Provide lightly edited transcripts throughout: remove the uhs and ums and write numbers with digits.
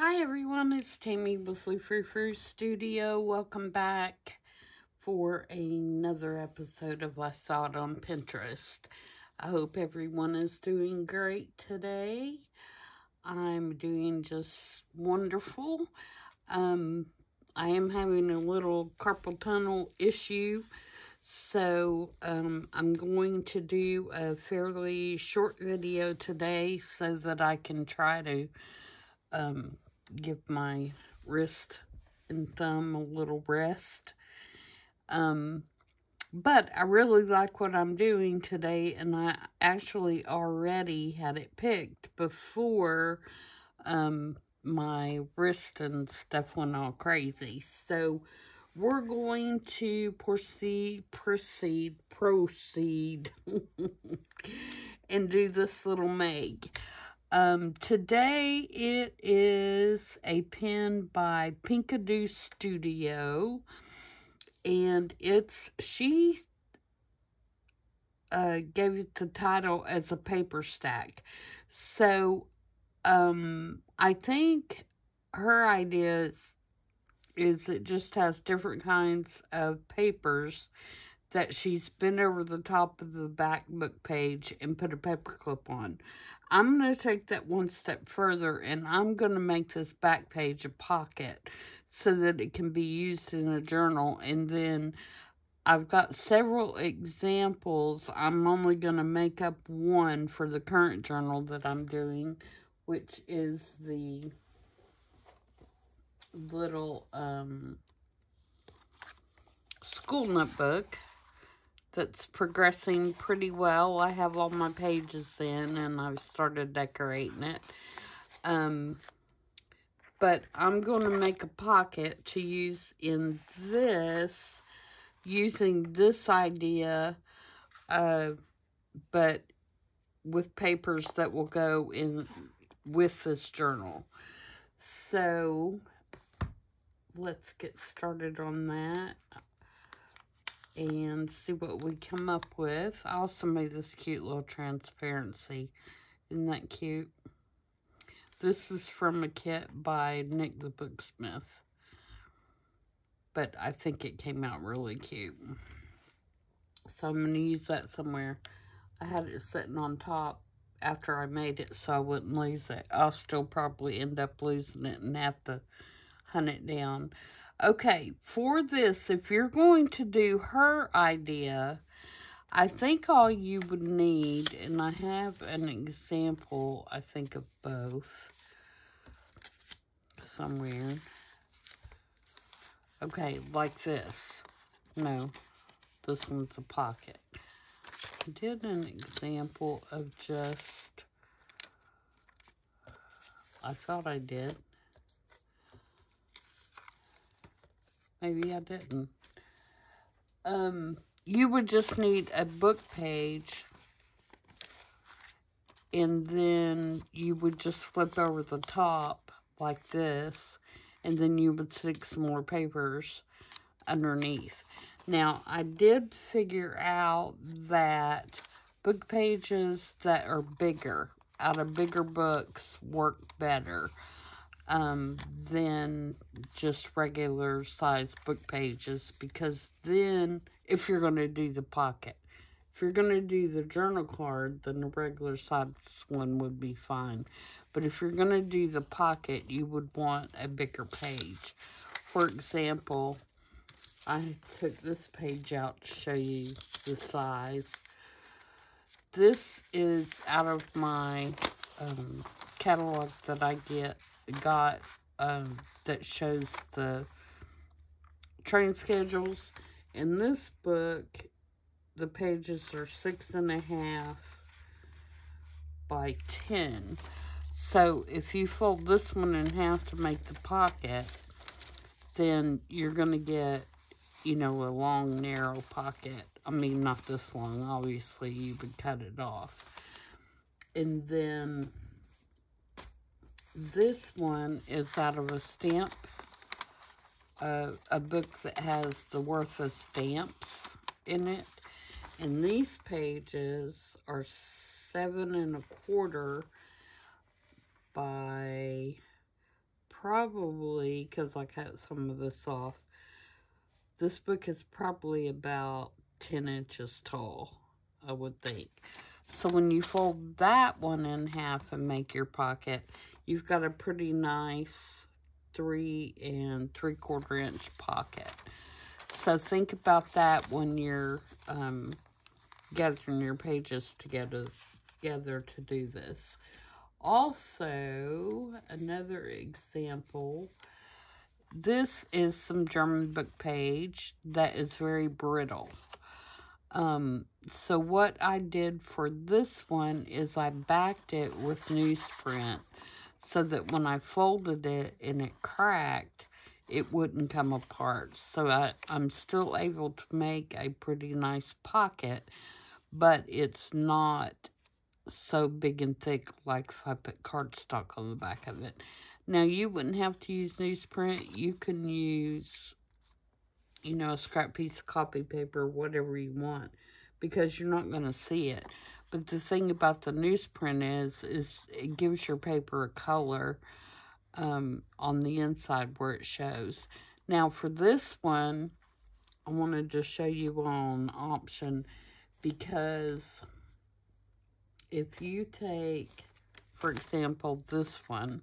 Hi everyone, it's Tammy with the Frou-frou Studio. Welcome back for another episode of I Saw It on Pinterest. I hope everyone is doing great today. I'm doing just wonderful. I am having a little carpal tunnel issue, so I'm going to do a fairly short video today so that I can try to give my wrist and thumb a little rest. But I really like what I'm doing today, and I actually already had it picked before my wrist and stuff went all crazy. So we're going to proceed and do this little make. Today it is a pen by Pinkadoo Studio, and she gave it the title as a paper stack. So, I think her idea is it just has different kinds of papers that she's bent over the top of the back book page and put a paperclip on. I'm going to take that one step further, and I'm going to make this back page a pocket so that it can be used in a journal. And then I've got several examples. I'm only going to make up one for the current journal that I'm doing, which is the little school notebook that's progressing pretty well. I have all my pages in, and I've started decorating it. But I'm going to make a pocket to use in this, using this idea, but with papers that will go in with this journal. So let's get started on that and see what we come up with. I also made this cute little transparency. Isn't that cute? This is from a kit by Nick the Booksmith, but I think it came out really cute. So I'm going to use that somewhere. I had it sitting on top after I made it so I wouldn't lose it. I'll still probably end up losing it and have to hunt it down. Okay, for this, if you're going to do her idea, I think all you would need, and I have an example, I think, of both somewhere. Okay, like this. No, this one's a pocket. I did an example of just, I thought I did. Maybe I didn't. You would just need a book page, and then you would just flip over the top like this, and then you would stick some more papers underneath. Now, I did figure out that book pages that are bigger, out of bigger books, work better than just regular size book pages, because then if you're going to do the pocket, if you're going to do the journal card, then the regular size one would be fine. But if you're going to do the pocket, you would want a bigger page. For example, I took this page out to show you the size. This is out of my catalog that I got that shows the train schedules. In this book, the pages are 6.5 by 10. So if you fold this one in half to make the pocket, then you're going to get, you know, a long, narrow pocket. I mean, not this long. Obviously, you would cut it off. And then this one is out of a stamp, a book that has the worth of stamps in it. And these pages are 7.25 by probably, because I cut some of this off, this book is probably about 10 inches tall, I would think. So when you fold that one in half and make your pocket, you've got a pretty nice 3 3/4 inch pocket. So think about that when you're gathering your pages together to do this. Also, another example, this is some German book page that is very brittle. So what I did for this one is I backed it with newsprint so that when I folded it and it cracked, it wouldn't come apart. So I'm still able to make a pretty nice pocket, but it's not so big and thick like if I put cardstock on the back of it. Now, you wouldn't have to use newsprint. You can use, you know, a scrap piece of copy paper, whatever you want, because you're not going to see it. But the thing about the newsprint is it gives your paper a color on the inside where it shows. Now, for this one, I wanted to show you on option, because if you take, for example, this one,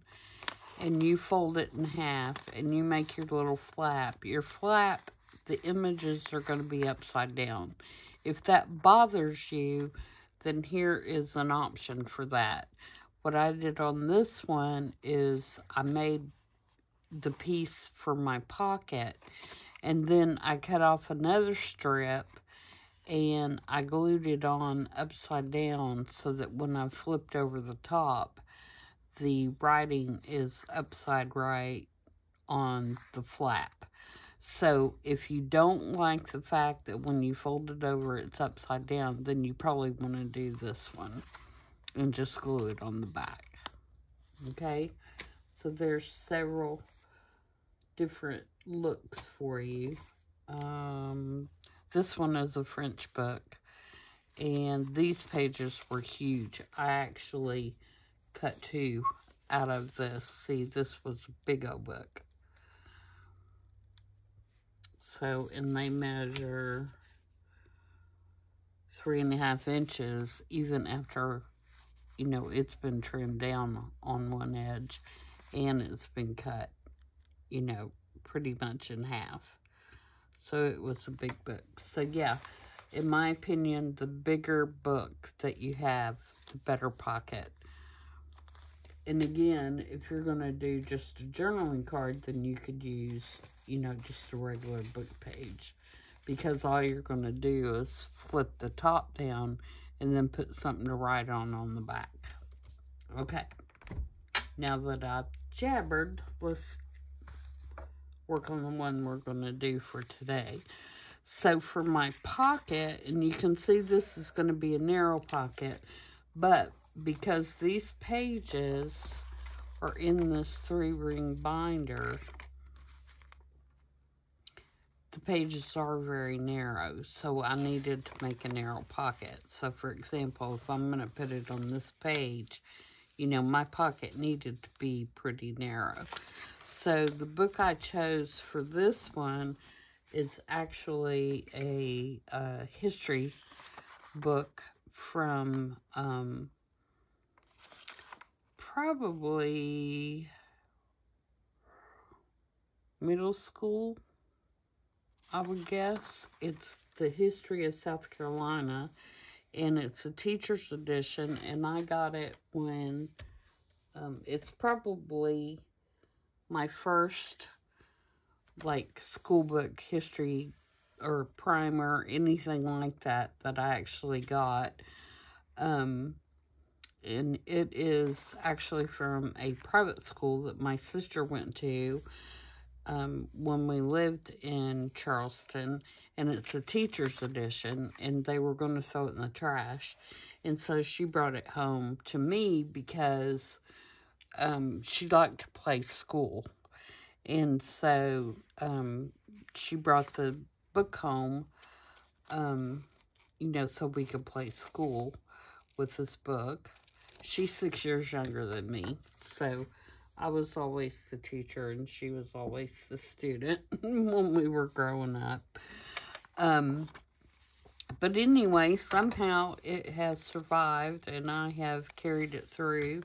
and you fold it in half, and you make your little flap, the images are going to be upside down. If that bothers you, then here is an option for that. What I did on this one is I made the piece for my pocket, and then I cut off another strip, and I glued it on upside down so that when I flipped over the top, the writing is upside right on the flap. So if you don't like the fact that when you fold it over it's upside down, then you probably want to do this one and just glue it on the back. Okay? So there's several different looks for you. This one is a French book, and these pages were huge. I actually cut 2 out of this. See, this was a big old book. So, and they measure 3.5 inches, even after, you know, it's been trimmed down on one edge, and it's been cut, you know, pretty much in half. So it was a big book. So yeah, in my opinion, the bigger book that you have, the better pocket. And again, if you're going to do just a journaling card, then you could use, you know, just a regular book page. Because all you're going to do is flip the top down and then put something to write on the back. Okay. Now that I've jabbered, let's work on the one we're going to do for today. So for my pocket, and you can see this is going to be a narrow pocket, but because these pages are in this 3-ring binder, the pages are very narrow, so I needed to make a narrow pocket. So for example, if I'm going to put it on this page, you know, my pocket needed to be pretty narrow. So the book I chose for this one is actually a history book from probably middle school, I would guess. It's the History of South Carolina, and it's a teacher's edition, and I got it when it's probably my first, like, school book history or primer, anything like that, that I actually got. And it is actually from a private school that my sister went to when we lived in Charleston, and it's a teacher's edition, and they were going to throw it in the trash. And so she brought it home to me because she liked to play school. And so she brought the book home, you know, so we could play school with this book. She's 6 years younger than me, so I was always the teacher and she was always the student when we were growing up. But anyway, somehow it has survived and I have carried it through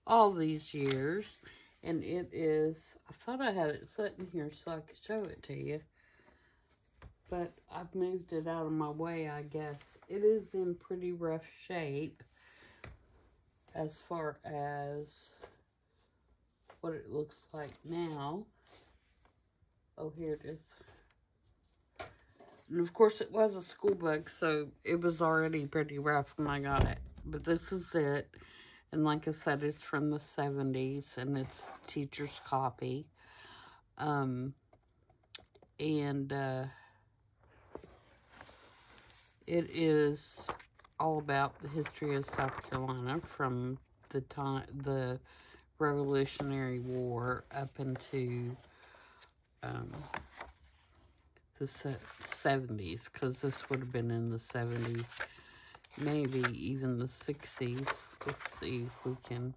all these years. And it is, I thought I had it sitting here so I could show it to you. But I've moved it out of my way, I guess. It is in pretty rough shape as far as what it looks like now. Oh, here it is. And of course it was a school book, so it was already pretty rough when I got it. But this is it. And like I said, it's from the 70s and it's teacher's copy. It is all about the history of South Carolina from the Revolutionary War up into the 70s, because this would have been in the 70s, maybe even the 60s. Let's see if we can.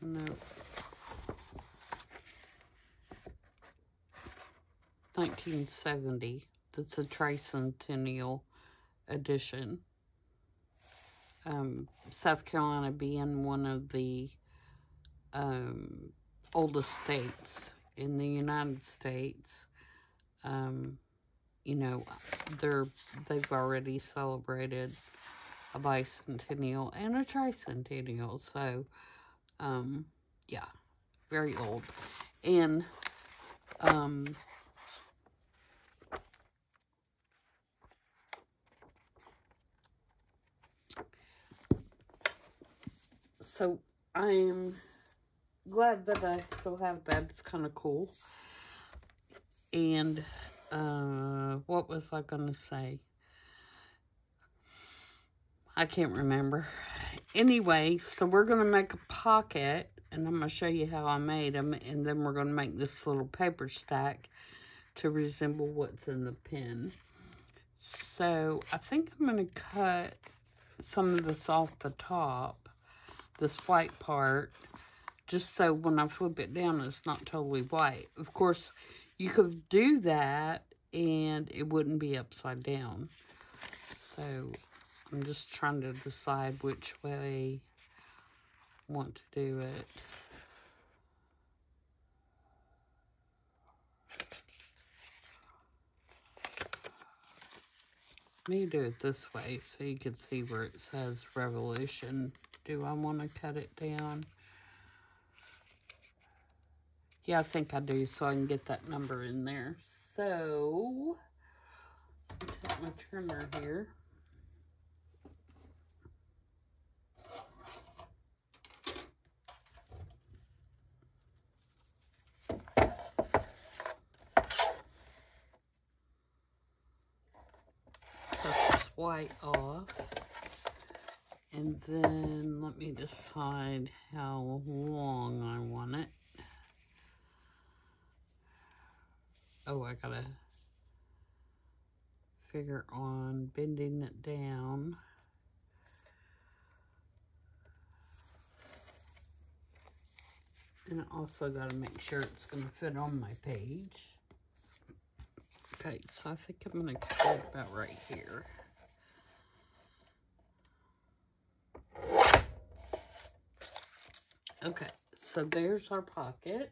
No. 1970. That's a tricentennial edition. South Carolina being one of the oldest states in the United States. You know, they've already celebrated a bicentennial and a tricentennial. So, yeah, very old. And, so I'm glad that I still have that. It's kind of cool. And, what was I going to say? I can't remember. Anyway, so we're going to make a pocket, and I'm going to show you how I made them, and then we're going to make this little paper stack to resemble what's in the pen. So, I think I'm going to cut some of this off the top, this white part, just so when I flip it down, it's not totally white. Of course, you could do that, and it wouldn't be upside down. So, I'm just trying to decide which way I want to do it. Let me do it this way so you can see where it says Revolution. Do I want to cut it down? Yeah, I think I do, so I can get that number in there. So, I'll take my trimmer here. White off, and then let me decide how long I want it. Oh, I gotta figure on bending it down. And I also gotta make sure it's gonna fit on my page. Okay, so I think I'm gonna cut it about right here. Okay, so there's our pocket.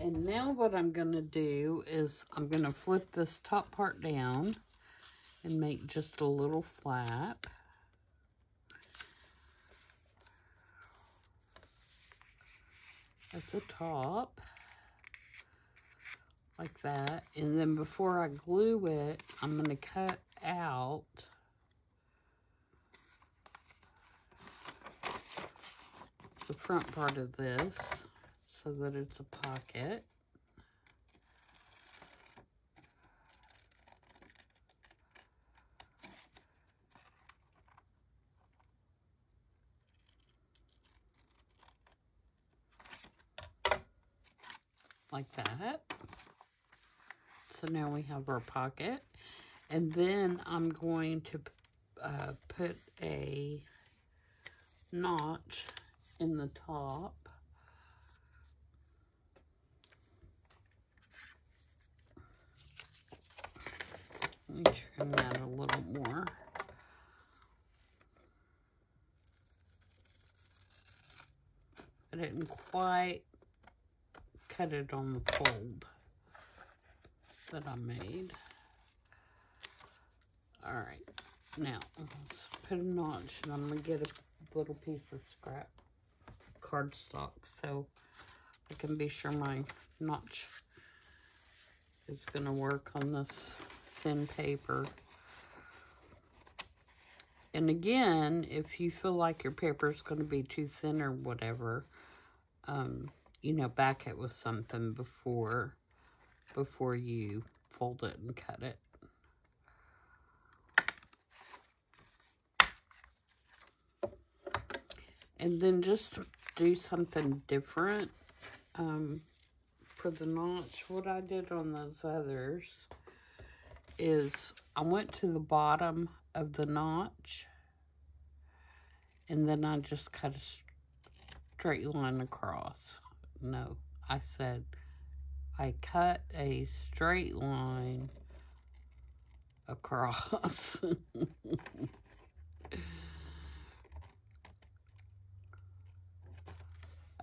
And now what I'm going to do is I'm going to flip this top part down and make just a little flap. At the top. Like that. And then before I glue it, I'm going to cut out the front part of this so that it's a pocket. Like that. So now we have our pocket. And then I'm going to put a notch in the top. Let me trim that a little more. I didn't quite cut it on the fold that I made. Alright, now let's put a notch, and I'm going to get a little piece of scrap cardstock so I can be sure my notch is going to work on this thin paper. And again, if you feel like your paper is going to be too thin or whatever, you know, back it with something before you fold it and cut it. And then just to do something different for the notch, what I did on those others is I went to the bottom of the notch, and then I just cut a straight line across. No, I said I cut a straight line across.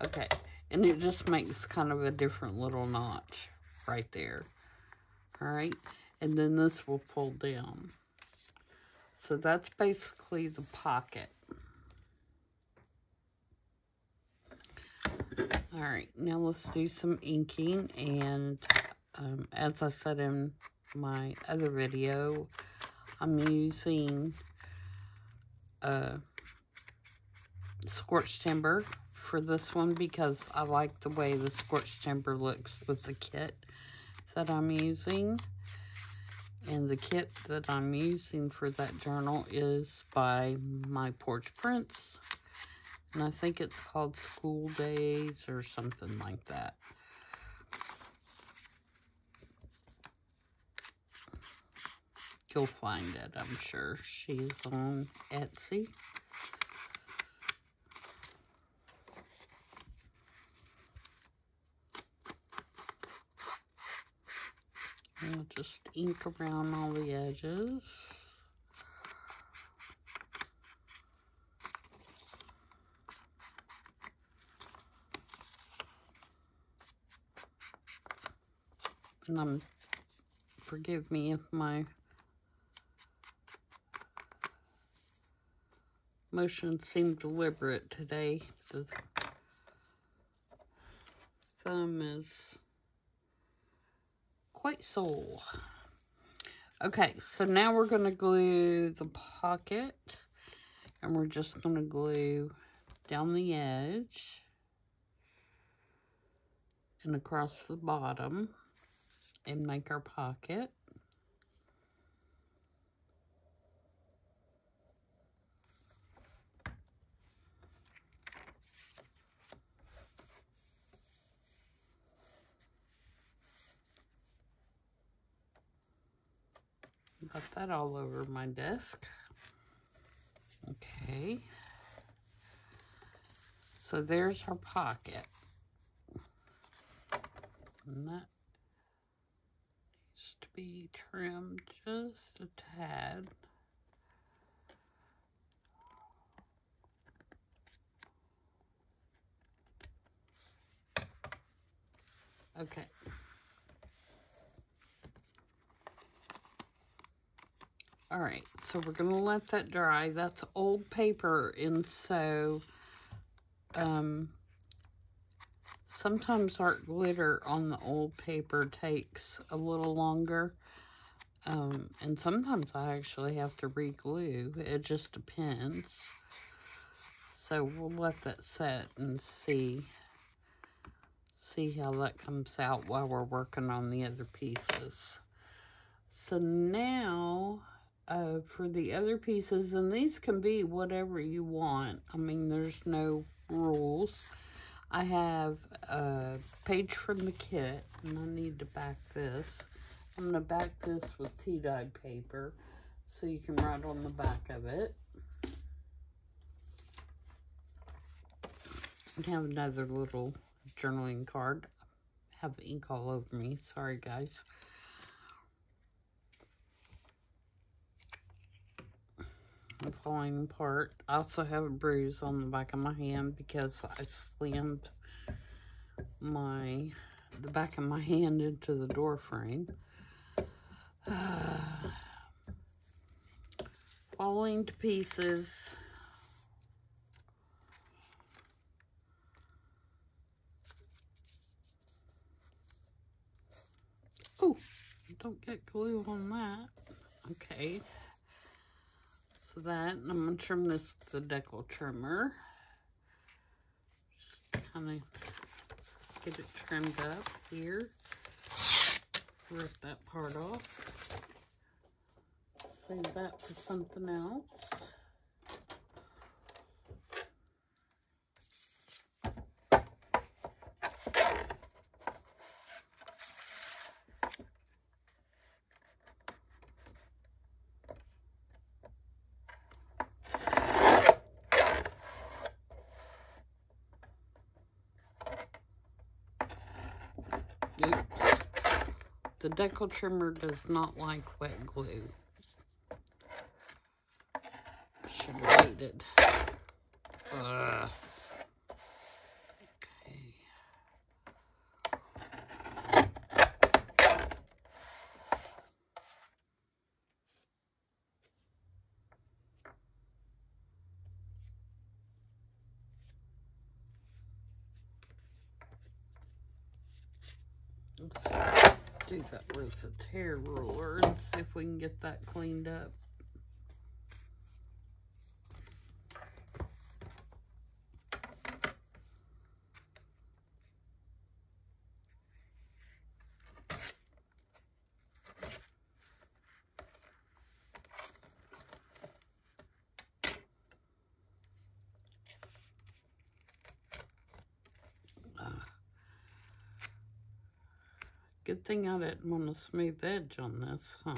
Okay, and it just makes kind of a different little notch right there. All right, and then this will fold down. So that's basically the pocket. All right, now let's do some inking. And as I said in my other video, I'm using scorched timber for this one because I like the way the scorched timber looks with the kit that I'm using. And the kit that I'm using for that journal is by My Porch Prints. And I think it's called School Days or something like that. You'll find it, I'm sure. She's on Etsy. I'll just ink around all the edges. And forgive me if my motions seem deliberate today. The thumb is quite sore. Okay, so now we're going to glue the pocket, and we're just going to glue down the edge and across the bottom and make our pocket. Got that all over my desk. Okay. So there's our pocket. And that needs to be trimmed just a tad. Okay. All right, so we're going to let that dry. That's old paper, and so sometimes art glitter on the old paper takes a little longer, and sometimes I actually have to re-glue. It just depends. So we'll let that set and see how that comes out while we're working on the other pieces. So now, for the other pieces, and these can be whatever you want. I mean, there's no rules. I have a page from the kit, and I need to back this. I'm going to back this with tea-dyed paper so you can write on the back of it. I have another little journaling card. I have ink all over me. Sorry, guys. I'm falling apart. I also have a bruise on the back of my hand because I slammed the back of my hand into the door frame. Falling to pieces. Oh, don't get glue on that. Okay. So that, and I'm going to trim this with the decal trimmer. Just kind of get it trimmed up here. Rip that part off. Save that for something else. Oops. The decal trimmer does not like wet glue. Should have waited. Ugh. Okay. Let's do that with a tear ruler and see if we can get that cleaned up. Good thing I didn't want a smooth edge on this, huh?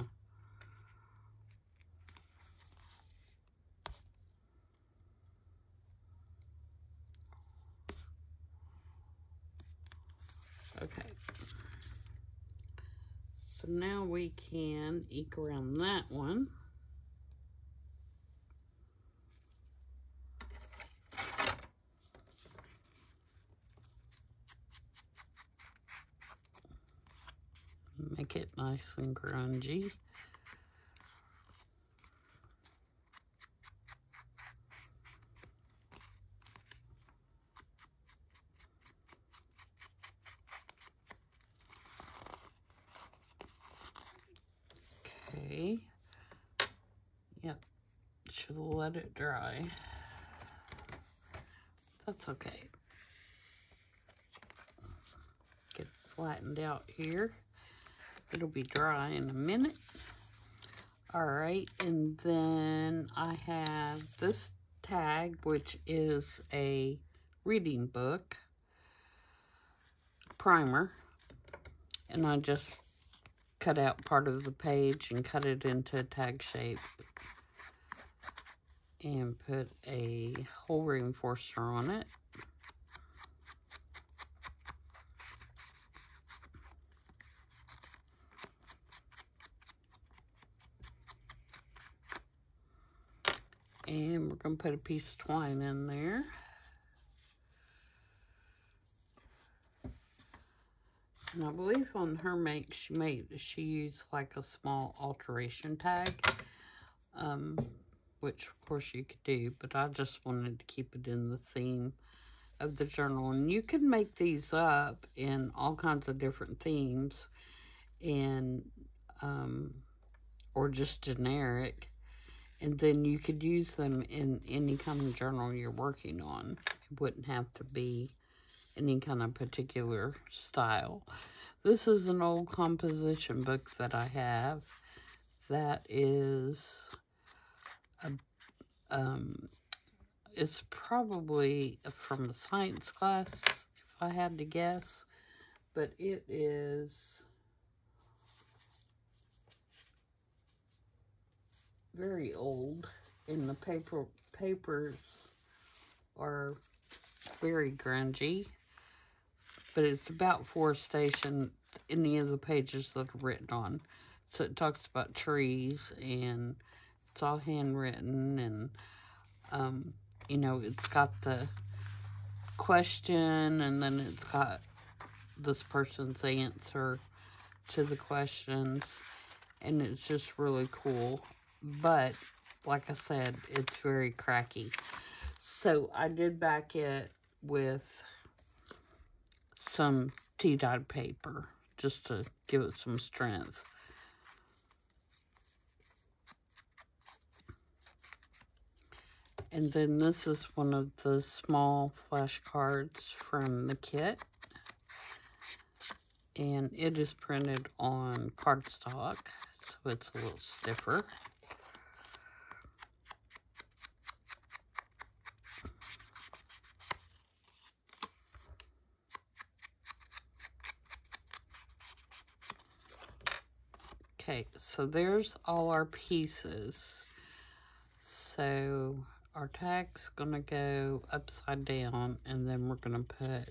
Okay. So now we can eke around that one. Make it nice and grungy. Okay. Yep. Should have let it dry. That's okay. Get it flattened out here. It'll be dry in a minute. All right, and then I have this tag, which is a reading book primer, and I just cut out part of the page and cut it into a tag shape and put a hole reinforcer on it. And we're going to put a piece of twine in there. And I believe on her make, she used like a small alteration tag, which of course you could do, but I just wanted to keep it in the theme of the journal. And you can make these up in all kinds of different themes, and or just generic. And then you could use them in any kind of journal you're working on. It wouldn't have to be any kind of particular style. This is an old composition book that I have that is, it's probably from a science class, if I had to guess. But it is very old, and the papers are very grungy. But it's about forestation, any of the pages that are written on. So it talks about trees, and it's all handwritten, and, you know, it's got the question, and then it's got this person's answer to the questions, and it's just really cool. But, like I said, it's very cracky. So I did back it with some tea-dyed paper, just to give it some strength. And then this is one of the small flashcards from the kit. And it is printed on cardstock, so it's a little stiffer. Okay, so there's all our pieces. So our tag's gonna go upside down, and then we're gonna put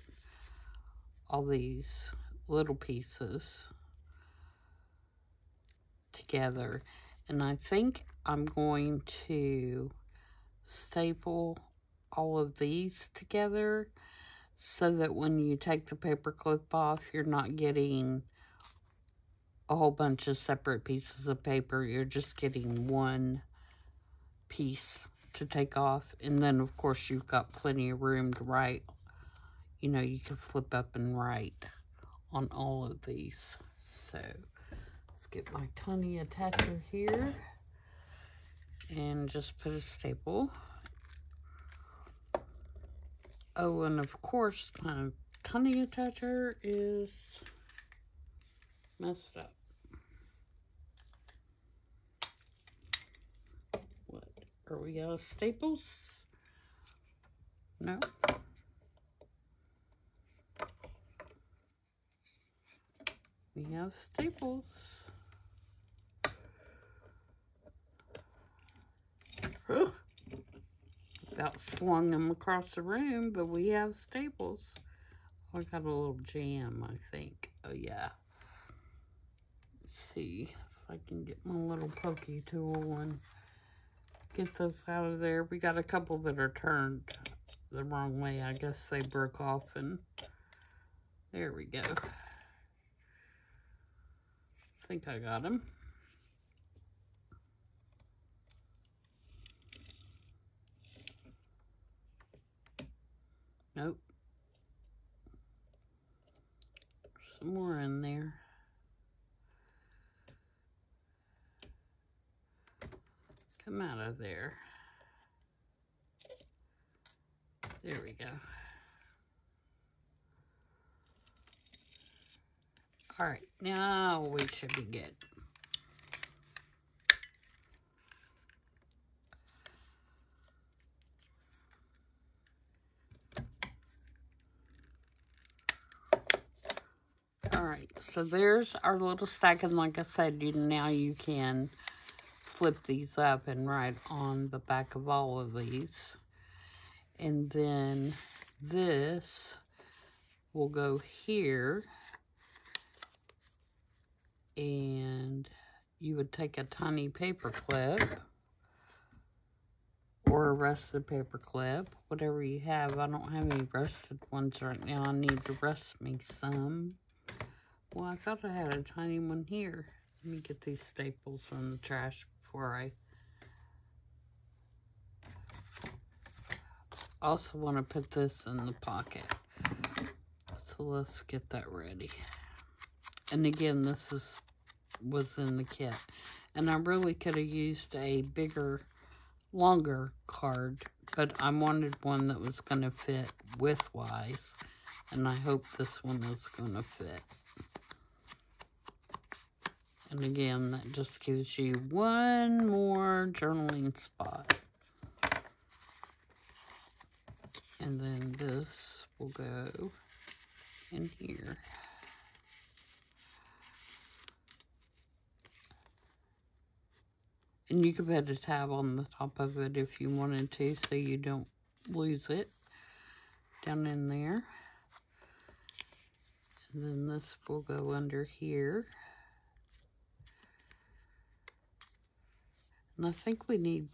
all these little pieces together. And I think I'm going to staple all of these together so that when you take the paper clip off, you're not getting a whole bunch of separate pieces of paper. You're just getting one piece to take off. And then, of course, you've got plenty of room to write. You know, you can flip up and write on all of these. So, let's get my tiny attacher here and just put a staple. Oh, and of course, my tiny attacher is messed up. What? Are we out of staples? No. We have staples. About slung them across the room, but we have staples. Oh, I got a little jam, I think. Oh, yeah. Let's see if I can get my little pokey tool and get those out of there. We got a couple that are turned the wrong way. I guess they broke off, and there we go. I think I got them. Nope. Some more in there. Come out of there. There we go. All right, now we should be good. All right, so there's our little stack, and like I said, now you can flip these up and write on the back of all of these. And then this will go here, and you would take a tiny paper clip or a rusted paper clip, whatever you have. I don't have any rusted ones right now. I need to rust me some. Well, I thought I had a tiny one here. Let me get these staples from the trash before I also want to put this in the pocket. So let's get that ready. And again, this was in the kit. And I really could have used a bigger, longer card, but I wanted one that was going to fit widthwise. And I hope this one is going to fit. And again, that just gives you one more journaling spot. And then this will go in here. And you can put a tab on the top of it if you wanted to, so you don't lose it down in there. And then this will go under here. And I think we need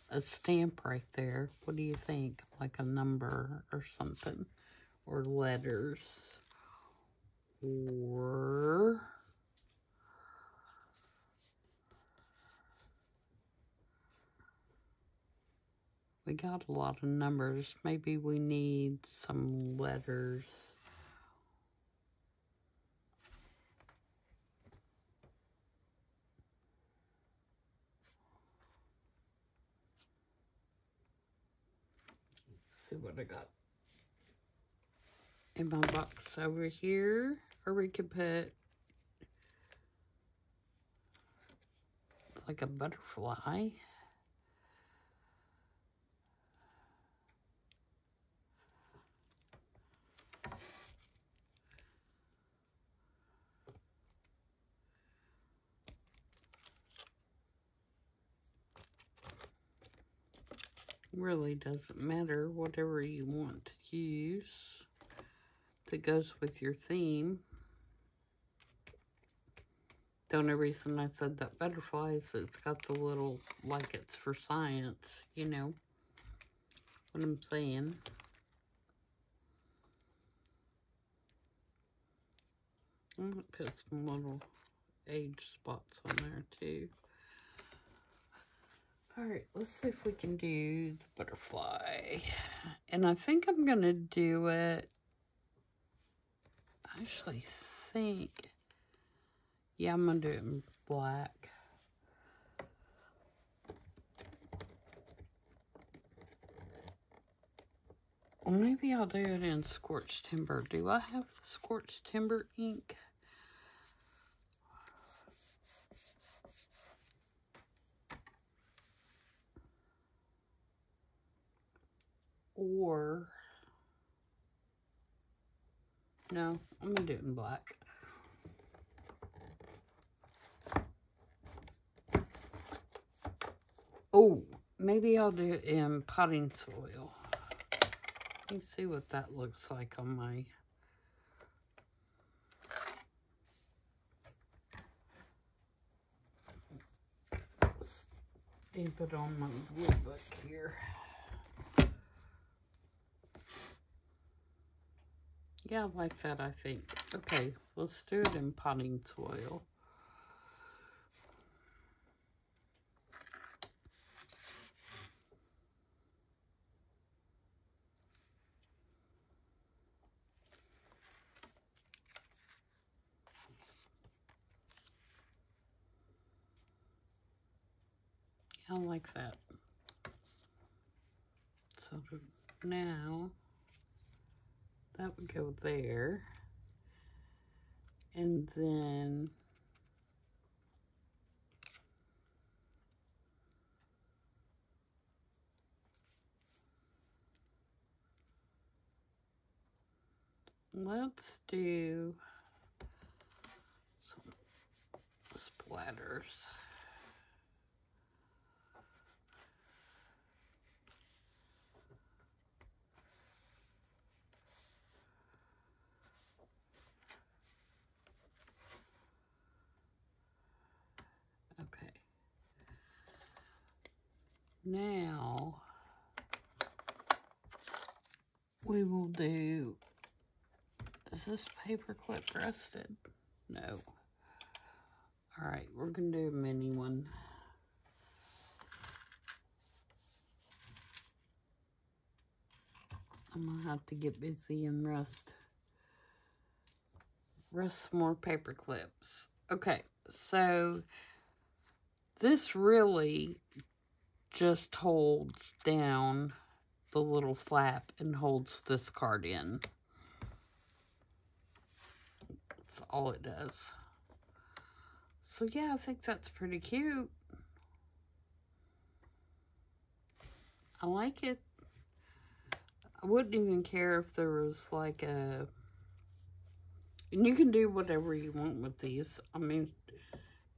a stamp right there. What do you think? Like a number or something. Or letters. Or... we got a lot of numbers. Maybe we need some letters. See what I got in my box over here. Or we could put like a butterfly. Really doesn't matter, whatever you want to use that goes with your theme. The only reason I said that butterfly is it's got the little, like it's for science, you know what I'm saying. I'm going to put some little age spots on there too. Alright, let's see if we can do the butterfly. And I think I'm going to do it, I actually think, yeah, I'm going to do it in black. Or maybe I'll do it in scorched timber. Do I have scorched timber ink? Or, no, I'm going to do it in black. Oh, maybe I'll do it in potting soil. Let me see what that looks like on my... stamp it on my wood book here. Yeah, I like that, I think. Okay, let's do it in potting soil. I like that. So now, that would go there. And then let's do some splatters. Okay. Now we will do, is this paperclip rusted? No. All right, we're gonna do a mini one. I'm gonna have to get busy and rust some more paper clips. Okay, so this really just holds down the little flap and holds this card in. That's all it does. So yeah, I think that's pretty cute. I like it. I wouldn't even care if there was like a... and you can do whatever you want with these. I mean,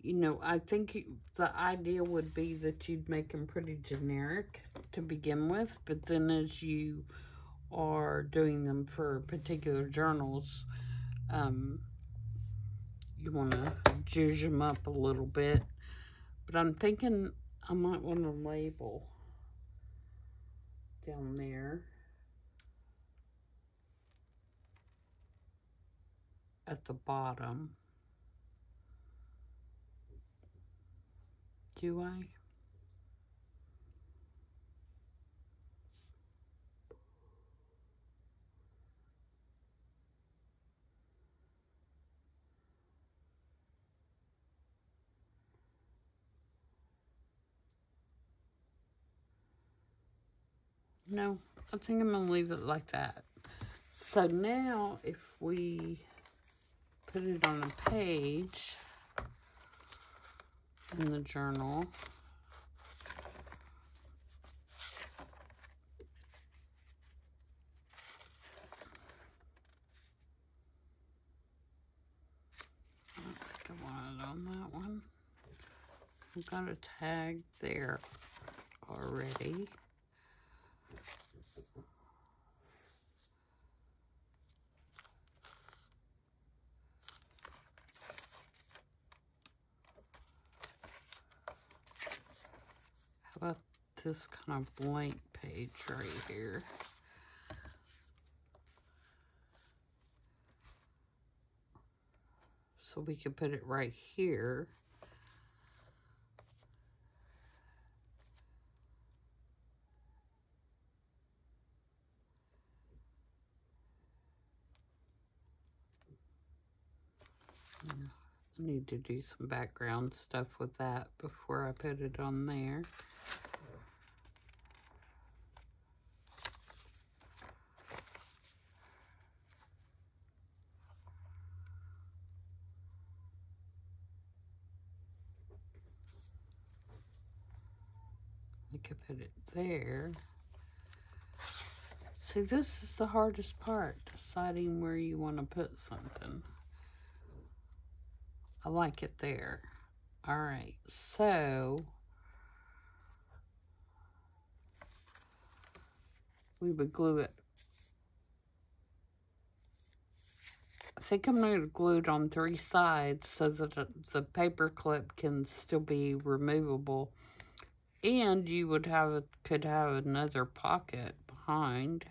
you know, I think the idea would be that you'd make them pretty generic to begin with, but then as you are doing them for particular journals, you want to zhuzh them up a little bit. But I'm thinking I might want to label down there at the bottom. Do I? No, I think I'm going to leave it like that. So now if we put it on a page in the journal, I don't think I want it on that one. I've got a tag there already. How about this kind of blank page right here? So we could put it right here. I need to do some background stuff with that before I put it on there. I could put it there. See, this is the hardest part, deciding where you want to put something. I like it there. All right, so we would glue it. I think I'm going to glue it on 3 sides so that the paper clip can still be removable. And you would could have another pocket behind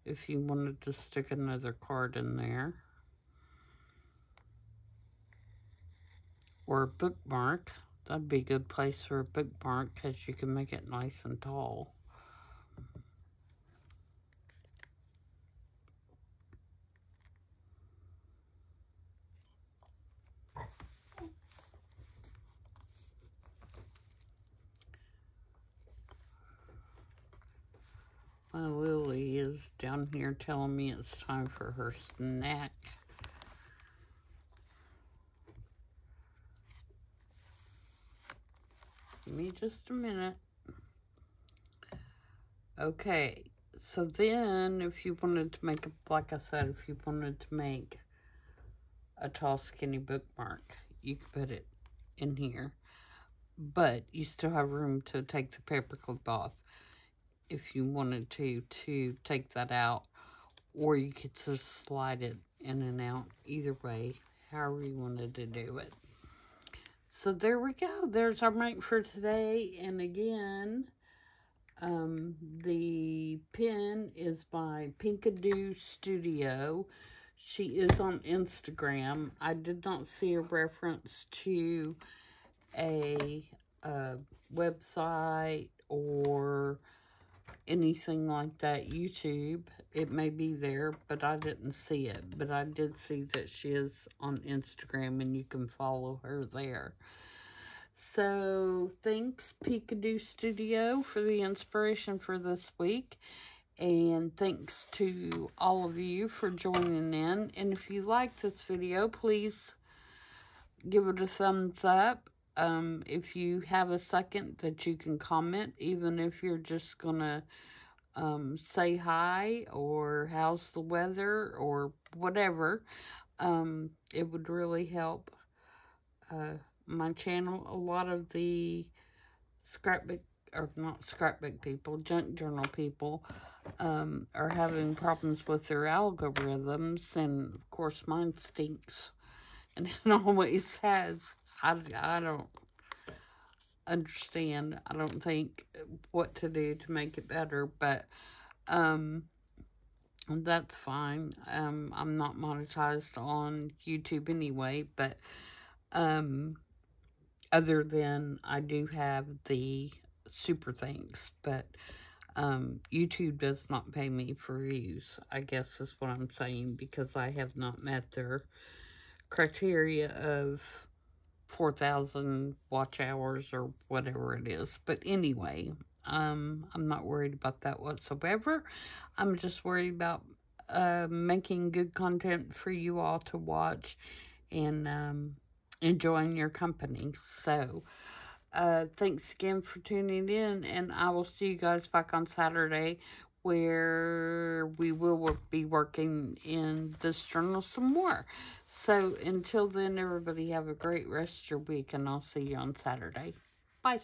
if you wanted to stick another card in there. Or a bookmark. That'd be a good place for a bookmark because you can make it nice and tall. My Lily is down here telling me it's time for her snack. Give me just a minute. Okay, so then if you wanted to make, like I said, if you wanted to make a tall skinny bookmark, you could put it in here. But you still have room to take the paper clip off if you wanted to take that out. Or you could just slide it in and out. Either way, however you wanted to do it. So there we go. There's our make for today. And again, the pen is by Pinkadoo Studio. She is on Instagram. I did not see a reference to a website or anything like that. YouTube, it may be there, but I didn't see it. But I did see that she is on Instagram, and you can follow her there. So thanks, Pinkadoo Studio, for the inspiration for this week. And thanks to all of you for joining in. And if you like this video, please give it a thumbs up. If you have a second that you can comment, even if you're just gonna say hi or how's the weather or whatever, it would really help my channel, a lot of the scrapbook, or not scrapbook people, junk journal people, are having problems with their algorithms, and of course mine stinks, and it always has. I don't understand, I don't think, what to do to make it better, but that's fine. I'm not monetized on YouTube anyway, but other than I do have the super thanks, but YouTube does not pay me for views, I guess is what I'm saying, because I have not met their criteria of 4,000 watch hours or whatever it is. But anyway, I'm not worried about that whatsoever. I'm just worried about making good content for you all to watch and enjoying your company. So, thanks again for tuning in, and I will see you guys back on Saturday, where we will be working in this journal some more. So, until then, everybody have a great rest of your week, and I'll see you on Saturday. Bye.